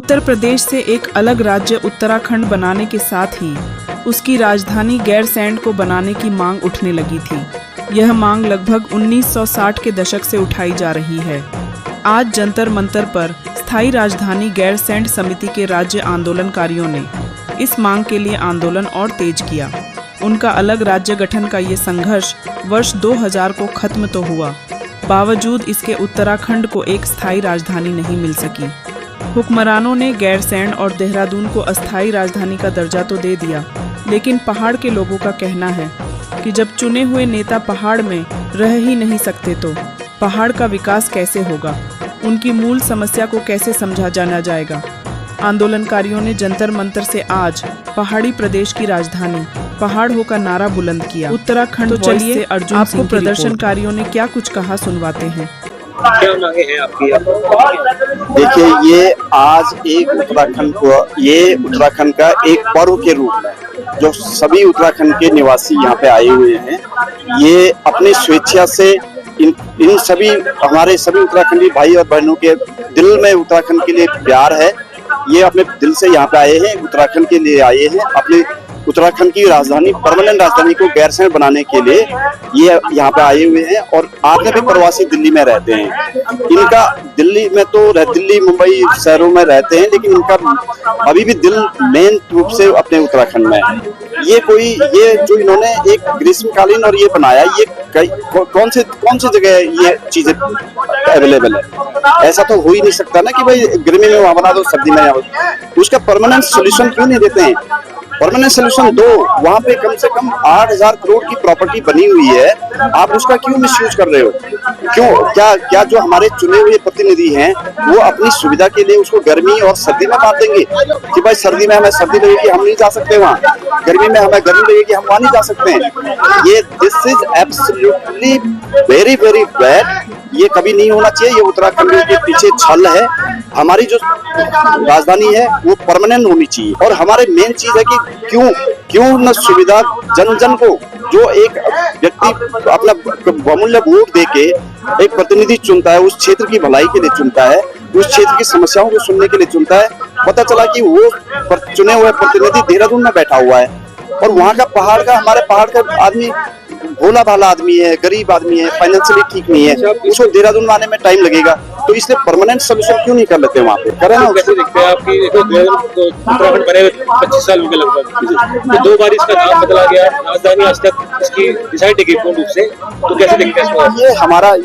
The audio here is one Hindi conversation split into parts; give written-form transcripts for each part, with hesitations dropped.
उत्तर प्रदेश से एक अलग राज्य उत्तराखंड बनाने के साथ ही उसकी राजधानी गैरसैंण को बनाने की मांग उठने लगी थी। यह मांग लगभग 1960 के दशक से उठाई जा रही है। आज जंतर मंतर पर स्थायी राजधानी गैरसैंण समिति के राज्य आंदोलनकारियों ने इस मांग के लिए आंदोलन और तेज किया। उनका अलग राज्य गठन का ये संघर्ष वर्ष 2000 को खत्म तो हुआ, बावजूद इसके उत्तराखंड को एक स्थायी राजधानी नहीं मिल सकी। हुक्मरानों ने गैरसैंण और देहरादून को अस्थायी राजधानी का दर्जा तो दे दिया, लेकिन पहाड़ के लोगों का कहना है कि जब चुने हुए नेता पहाड़ में रह ही नहीं सकते तो पहाड़ का विकास कैसे होगा, उनकी मूल समस्या को कैसे समझा जाना जाएगा। आंदोलनकारियों ने जंतर मंतर से आज पहाड़ी प्रदेश की राजधानी पहाड़ हो का नारा बुलंद किया। उत्तराखंड तो चलिए अर्जुन आपको प्रदर्शनकारियों ने क्या कुछ कहा सुनवाते हैं। क्या मांगे हैं आपकी? देखिए, ये आज एक उत्तराखंड का एक पर्व के रूप में जो सभी उत्तराखंड के निवासी यहाँ पे आए हुए हैं, ये अपनी स्वेच्छा से इन सभी हमारे सभी उत्तराखंडी भाई और बहनों के दिल में उत्तराखंड के लिए प्यार है। ये अपने दिल से यहाँ पे आए हैं, उत्तराखंड के लिए आए हैं। अपने उत्तराखंड की राजधानी, परमानेंट राजधानी को गैरसैंण बनाने के लिए ये यहाँ पे आए हुए हैं। और आगे भी प्रवासी दिल्ली में रहते हैं। इनका दिल्ली में तो दिल्ली मुंबई शहरों में रहते हैं, लेकिन इनका अभी भी दिल मेन रूप से अपने उत्तराखंड में है। ये जो इन्होंने एक ग्रीष्मकालीन और ये बनाया, ये कौन से जगह ये चीजें अवेलेबल है? ऐसा तो हो ही नहीं सकता ना कि भाई गर्मी में वहां बना दो, सर्दी में उसका परमानेंट सोल्यूशन क्यों नहीं देते हैं? परमानेंट सोल्यूशन दो। वहां पे कम से कम 8000 करोड़ की प्रॉपर्टी बनी हुई है, आप उसका क्यों मिसयूज कर रहे हो? क्यों क्या जो हमारे चुने हुए प्रतिनिधि हैं वो अपनी सुविधा के लिए उसको गर्मी और सर्दी में बांट देंगे कि भाई सर्दी में हमें सर्दी लगेगी, हम नहीं जा सकते वहाँ, गर्मी में हमें गर्मी लगेगी, हम वहाँ नहीं जा सकते हैं। ये this is absolutely very very bad. ये कभी नहीं होना चाहिए। ये उत्तराखंड के पीछे छल है। हमारी जो राजधानी है वो परमानेंट होनी चाहिए। और हमारे मेन चीज है कि क्यों न सुविधा जन को, जो एक व्यक्ति अपना बहुमूल्य वोट देके एक प्रतिनिधि चुनता है, उस क्षेत्र की भलाई के लिए चुनता है, उस क्षेत्र की समस्याओं को सुनने के लिए चुनता है। पता चला कि वो चुने हुए प्रतिनिधि देहरादून में बैठा हुआ है और वहाँ का हमारे पहाड़ का आदमी भोला भाला आदमी है, गरीब आदमी है, फाइनेंशियली ठीक नहीं है, उसको देहरादून आने में टाइम लगेगा। तो इसलिए परमानेंट सोल्यूशन क्यों नहीं कर लेते वहाँ पे? करें ना। कैसे देखते हैं आपकी उत्तराखंड बने 25 साल हो गए लगभग, तो 2 बार इसका नाम बदला गया, राजधानी आज तक इसकी डिसाइड है पूर्ण रूप से, तो कैसे देखते हैं इसको?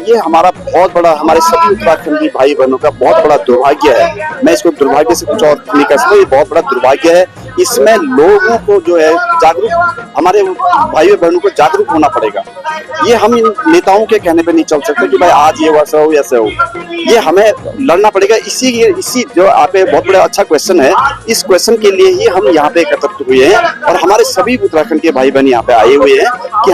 ये हमारा बहुत बड़ा, हमारे सभी उत्तराखंडी भाई बहनों का बहुत बड़ा दुर्भाग्य है। मैं इसको दुर्भाग्य से कुछ और नहीं कह सकता। ये बहुत बड़ा दुर्भाग्य है। इसमें लोगों को जो है जागरूक, हमारे भाइयों बहनों को जागरूक होना पड़ेगा। ये हम इन नेताओं के कहने पे नहीं चल सकते कि भाई आज ये वैसा हो ऐसा हो। ये हमें लड़ना पड़ेगा। इसी जो आप बहुत बड़ा अच्छा क्वेश्चन है, इस क्वेश्चन के लिए ही हम यहाँ पे एकत्रित हुए हैं और हमारे सभी उत्तराखंड के भाई बहन यहाँ पे आए हुए हैं कि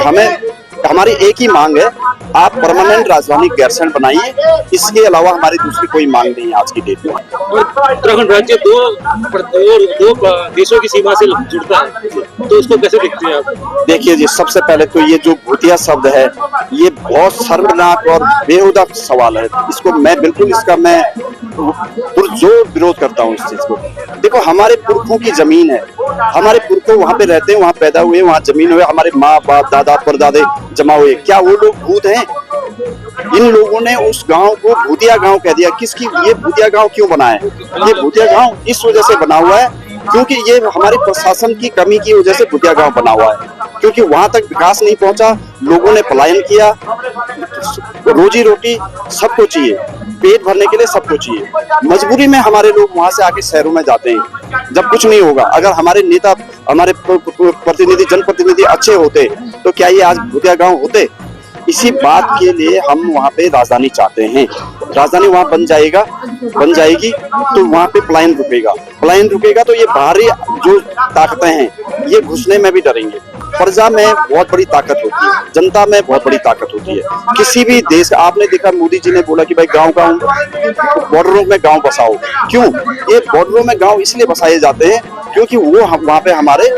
हमारी एक ही मांग है, आप परमानेंट राजधानी गैरसैंण बनाइए। इसके अलावा हमारी दूसरी कोई मांग नहीं है आज की डेट में। उत्तराखंड राज्य दो देशों की सीमा से जुड़ता है, तो उसको कैसे देखते हैं आप? देखिए जी, सबसे पहले तो ये जो भूतिया शब्द है, ये बहुत शर्मनाक और बेहुदा सवाल है। इसको मैं बिल्कुल पुरजोर विरोध करता हूँ इस चीज को। देखो, हमारे पुरखों की जमीन है, हमारे पुरखों वहाँ पे रहते हैं, वहाँ पैदा हुए, वहाँ जमीन हुए, हमारे माँ बाप दादा परदादे जमा हुए। क्या वो लोग भूत हैं? इन लोगों ने उस गांव को भूतिया गांव कह दिया। ये भूतिया गांव क्यों बना है? ये भूतिया गांव इस वजह से बना हुआ है क्योंकि ये हमारे प्रशासन की कमी की वजह से भूतिया गांव बना हुआ है। क्योंकि वहां तक विकास नहीं पहुंचा, लोगों ने पलायन किया। रोजी रोटी सबको चाहिए, पेट भरने के लिए सबको चाहिए। मजबूरी में हमारे लोग वहां से आके शहरों में जाते हैं जब कुछ नहीं होगा। अगर हमारे नेता, हमारे प्रतिनिधि, जनप्रतिनिधि अच्छे होते तो क्या ये आज भूतिया गांव होते? इसी बात के लिए हम वहाँ पे राजधानी चाहते हैं। राजधानी वहाँ बन जाएगी तो वहाँ पे पलायन रुकेगा तो ये बाहरी जो ताकतें हैं ये घुसने में भी डरेंगे। प्रजा में बहुत बड़ी ताकत होती है, जनता में बहुत बड़ी ताकत होती है। किसी भी देश, आपने देखा मोदी जी ने बोला कि भाई गांव बॉर्डरों में गांव बसाओ। क्यों? ये बॉर्डरों में गांव इसलिए बसाए जाते हैं क्योंकि वो वहाँ पे हमारे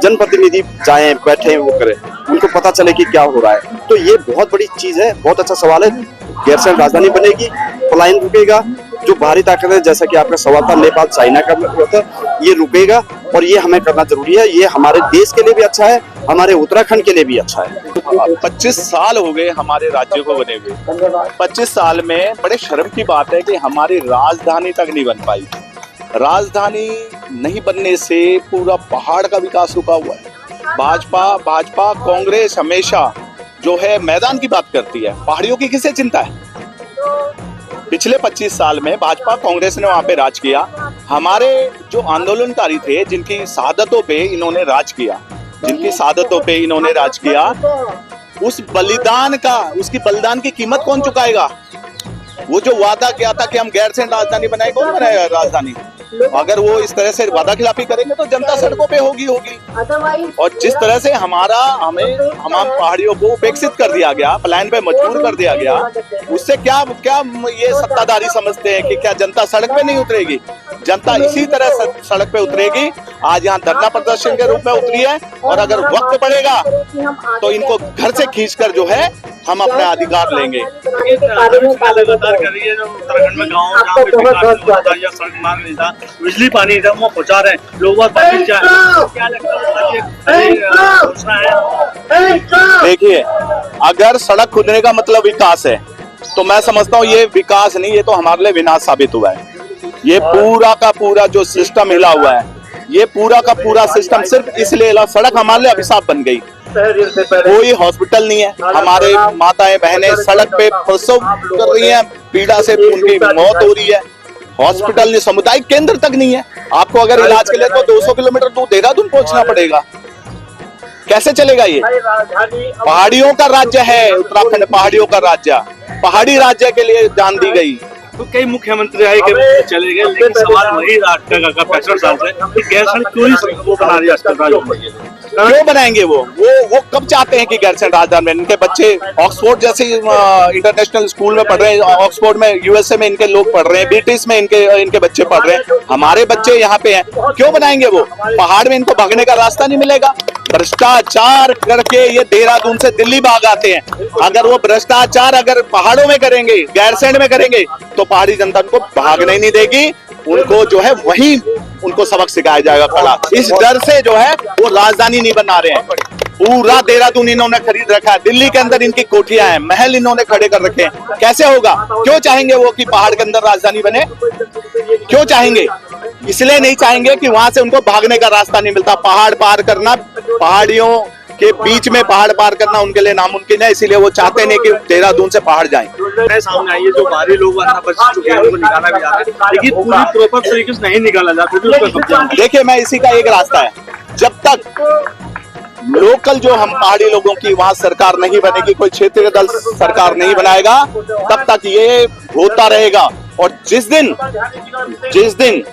जनप्रतिनिधि जाएं, बैठे, वो करें, उनको पता चले कि क्या हो रहा है। तो ये बहुत बड़ी चीज है, बहुत अच्छा सवाल है। गैरसैंण राजधानी बनेगी, पलायन रुकेगा, जो बाहरी ताकत है, जैसा कि आपका सवाल था नेपाल चाइना का हुआ था, ये रुकेगा और ये हमें करना जरूरी है। ये हमारे देश के लिए भी अच्छा है, हमारे उत्तराखंड के लिए भी अच्छा है। 25 साल हो गए हमारे राज्य को बने हुए। 25 साल में बड़े शर्म की बात है कि हमारी राजधानी तक नहीं बन पाई। राजधानी नहीं बनने से पूरा पहाड़ का विकास रुका हुआ है। भाजपा कांग्रेस हमेशा जो है मैदान की बात करती है, पहाड़ियों की किसे चिंता है। पिछले 25 साल में भाजपा कांग्रेस ने वहां पे राज किया। हमारे जो आंदोलनकारी थे, जिनकी शहादतों पे इन्होंने राज किया, उस उसकी बलिदान की कीमत कौन चुकाएगा। वो जो वादा किया था कि हम गैरसैंण राजधानी बनाए, कौन बनाएगा राजधानी। अगर वो इस तरह से वादा खिलाफी करेंगे तो जनता सड़कों पे होगी। और जिस तरह से हम पहाड़ियों को उपेक्षित कर दिया गया, पलायन पे मजबूर कर दिया गया, उससे क्या ये सत्ताधारी समझते हैं कि क्या जनता सड़क पे नहीं उतरेगी। जनता इसी तरह सड़क पे उतरेगी। आज यहाँ धरना प्रदर्शन के रूप में उतरी है, और अगर वक्त पड़ेगा तो इनको घर से खींचकर जो है हम अपने अधिकार लेंगे। लगातार कर रही है, जो उत्तराखंड में गाँव जहाँ पे विकास या सड़क मार्ग नहीं था, बिजली पानी था, वो पहुँचा रहे हैं लोग। क्या लगता है? देखिए, अगर सड़क खुदने का मतलब विकास है तो मैं समझता हूँ ये विकास नहीं, ये तो हमारे लिए विनाश साबित हुआ है। ये पूरा का पूरा जो सिस्टम हिला हुआ है, ये पूरा का पूरा सिस्टम सिर्फ इसलिए हिला, सड़क हमारे लिए अभिशाप बन गई। कोई हॉस्पिटल नहीं है, हमारे माताएं बहनें सड़क पे प्रसव कर रही हैं, पीड़ा से उनकी मौत हो रही है। हॉस्पिटल नहीं, सामुदायिक केंद्र तक नहीं है। आपको अगर इलाज के लिए तो 200 किलोमीटर दूर देहरादून पहुंचना पड़ेगा। कैसे चलेगा ये? पहाड़ियों का राज्य है उत्तराखंड, पहाड़ियों का राज्य, पहाड़ी राज्य के लिए जान दी गई। तो कई मुख्यमंत्री आए के चले गए, लेकिन सवाल वही का 65 साल से कि गैरसैंण क्यों नहीं वो बना रही अस्पताल। क्यों बनाएंगे वो कब चाहते हैं कि गैरसैंण राजधानी में? इनके बच्चे ऑक्सफोर्ड जैसे इंटरनेशनल स्कूल में पढ़ रहे हैं, ऑक्सफोर्ड में यूएसए में इनके लोग पढ़ रहे हैं, ब्रिटिश में इनके बच्चे पढ़ रहे हैं। हमारे बच्चे यहाँ पे हैं, क्यों बनाएंगे वो? पहाड़ में इनको भागने का रास्ता नहीं मिलेगा। भ्रष्टाचार करके ये देहरादून से दिल्ली भाग आते हैं। अगर वो भ्रष्टाचार अगर पहाड़ों में करेंगे, गैरसैंण में करेंगे, तो पहाड़ी जनता उनको भागने नहीं देगी। उनको जो है वही उनको सबक सिखाया जाएगा कड़ा। इस डर से जो है वो राजधानी नहीं बना रहे हैं। पूरा देहरादून इन्होंने खरीद रखा है, दिल्ली के अंदर इनकी कोठियां हैं, महल इन्होंने खड़े कर रखे हैं। कैसे होगा? क्यों चाहेंगे वो कि पहाड़ के अंदर राजधानी बने? क्यों चाहेंगे? इसलिए नहीं चाहेंगे कि वहां से उनको भागने का रास्ता नहीं मिलता। पहाड़ पार करना, पहाड़ियों के बीच में पहाड़ पार करना उनके लिए नामुमकिन है। इसीलिए वो चाहते नहीं कि देहरादून से पहाड़ जाएं। सामने आई है जो बाहरी लोग अंदर बच चुके हैं, उनको निकाला भी जाता है, लेकिन पूरी प्रॉपर तरीके से नहीं निकाला जाता। देखिए, मैं इसी का एक रास्ता है, जब तक लोकल जो हम पहाड़ी लोगों की वहां सरकार नहीं बनेगी, कोई क्षेत्रीय दल सरकार नहीं बनाएगा, तब तक ये होता रहेगा। और जिस दिन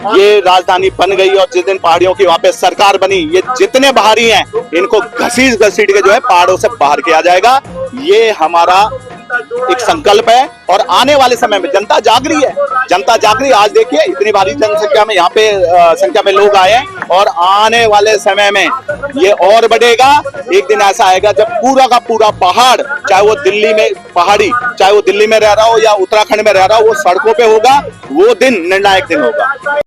ये राजधानी बन गई और जिस दिन पहाड़ियों की वहां पे सरकार बनी, ये जितने बाहरी हैं इनको घसीट के जो है पहाड़ों से बाहर किया जाएगा। ये हमारा एक संकल्प है। और आने वाले समय में जनता जाग रही है, जनता जाग रही है। आज देखिए इतनी भारी जनसंख्या में यहाँ पे संख्या में लोग आए हैं, और आने वाले समय में ये और बढ़ेगा। एक दिन ऐसा आएगा जब पूरा का पूरा पहाड़, चाहे वो दिल्ली में पहाड़ी, चाहे वो दिल्ली में रह रहा हो या उत्तराखंड में रह रहा हो, वो सड़कों पे होगा। वो दिन निर्णायक दिन होगा।